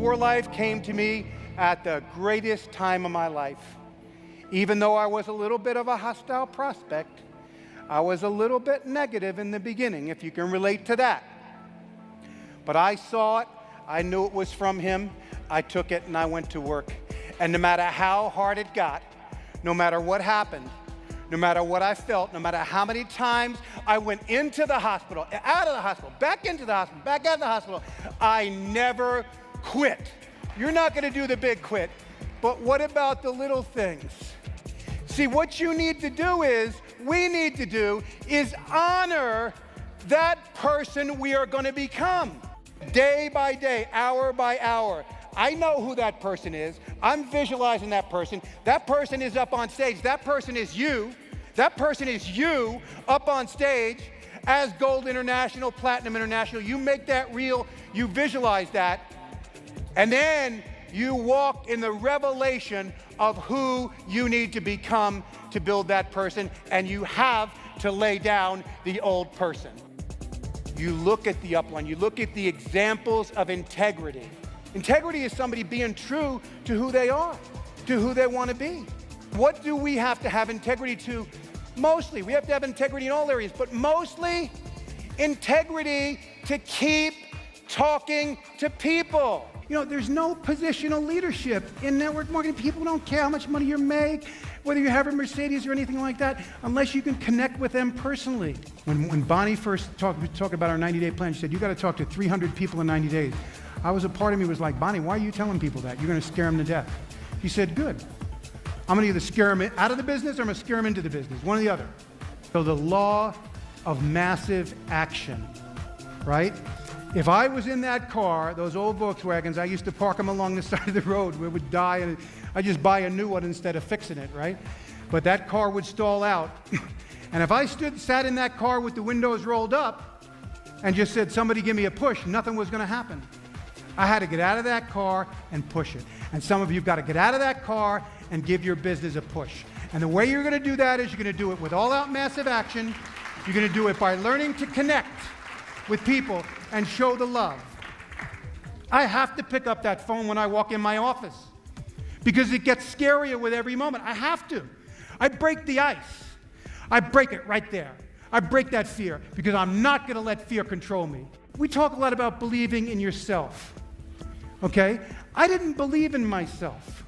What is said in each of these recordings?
4Life came to me at the greatest time of my life. Even though I was a little bit of a hostile prospect, I was a little bit negative in the beginning, if you can relate to that. But I saw it, I knew it was from him, I took it and I went to work. And no matter how hard it got, no matter what happened, no matter what I felt, no matter how many times I went into the hospital, out of the hospital, back into the hospital, back out of the hospital, I never quit. You're not gonna do the big quit, but what about the little things? See, what you need to do is, we need to do, is honor that person we are gonna become. Day by day, hour by hour. I know who that person is. I'm visualizing that person. That person is up on stage. That person is you. That person is you up on stage as Gold International, Platinum International. You make that real, you visualize that, and then you walk in the revelation of who you need to become to build that person, and you have to lay down the old person. You look at the upline, you look at the examples of integrity. Integrity is somebody being true to who they are, to who they want to be. What do we have to have integrity to? Mostly, we have to have integrity in all areas, but mostly integrity to keep talking to people. You know, there's no positional leadership in network marketing. People don't care how much money you make, whether you have a Mercedes or anything like that, unless you can connect with them personally. When Bonnie first talked about our 90-day plan, she said, you got to talk to 300 people in 90 days. A part of me was like, Bonnie, why are you telling people that? You're going to scare them to death. She said, good. I'm going to either scare them out of the business or I'm going to scare them into the business, one or the other. So the law of massive action, right? If I was in that car, those old Volkswagens, I used to park them along the side of the road where it would die, and I just buy a new one instead of fixing it, right? But that car would stall out. And if I sat in that car with the windows rolled up and just said, somebody give me a push, nothing was going to happen. I had to get out of that car and push it. And some of you have got to get out of that car and give your business a push. And the way you're going to do that is you're going to do it with all-out massive action. You're going to do it by learning to connect with people and show the love. I have to pick up that phone when I walk in my office because it gets scarier with every moment. I have to. I break the ice. I break it right there. I break that fear because I'm not going to let fear control me. We talk a lot about believing in yourself. Okay? I didn't believe in myself,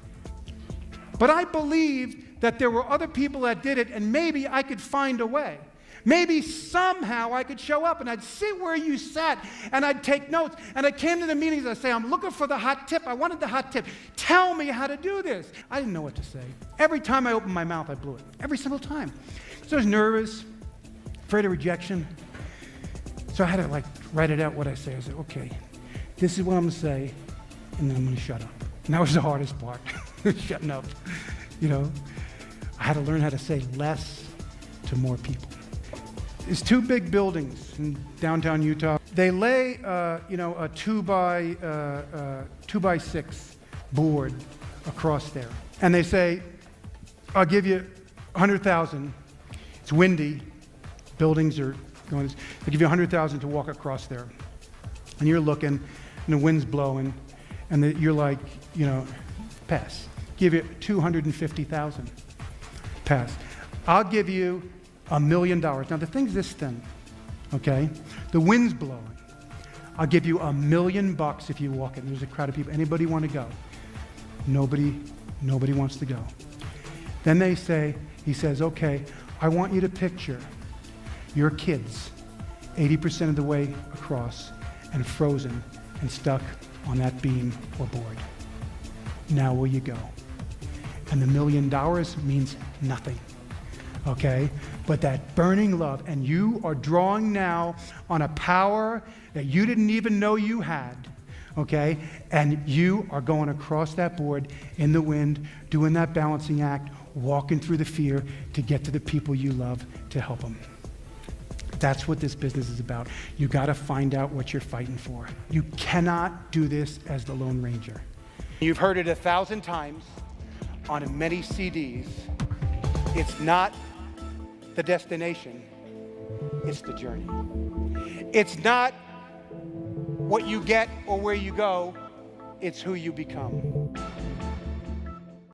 but I believed that there were other people that did it, and maybe I could find a way. Maybe somehow I could show up and I'd sit where you sat and I'd take notes. And I came to the meetings and I'd say, I'm looking for the hot tip. I wanted the hot tip. Tell me how to do this. I didn't know what to say. Every time I opened my mouth, I blew it. Every single time. So I was nervous, afraid of rejection. So I had to write it out what I say. I said, okay, this is what I'm going to say, and then I'm going to shut up. And that was the hardest part, shutting up. You know, I had to learn how to say less to more people. There's two big buildings in downtown Utah. They lay, a 2x6 board across there. And they say, I'll give you 100,000. It's windy. Buildings are going, they give you 100,000 to walk across there. And you're looking, and the wind's blowing, and you're like, pass. Give you 250,000. Pass. I'll give you $1 million. Now the thing's this thin, okay? The wind's blowing. I'll give you $1 million if you walk in. There's a crowd of people. Anybody want to go? Nobody wants to go. Then he says, okay, I want you to picture your kids 80% of the way across and frozen and stuck on that beam or board. Now will you go? And the $1 million means nothing. Okay? But that burning love, and you are drawing now on a power that you didn't even know you had, okay? And you are going across that board in the wind, doing that balancing act, walking through the fear to get to the people you love to help them. That's what this business is about. You got to find out what you're fighting for. You cannot do this as the Lone Ranger. You've heard it 1,000 times on many CDs. It's not the destination, it's the journey. It's not what you get or where you go, it's who you become.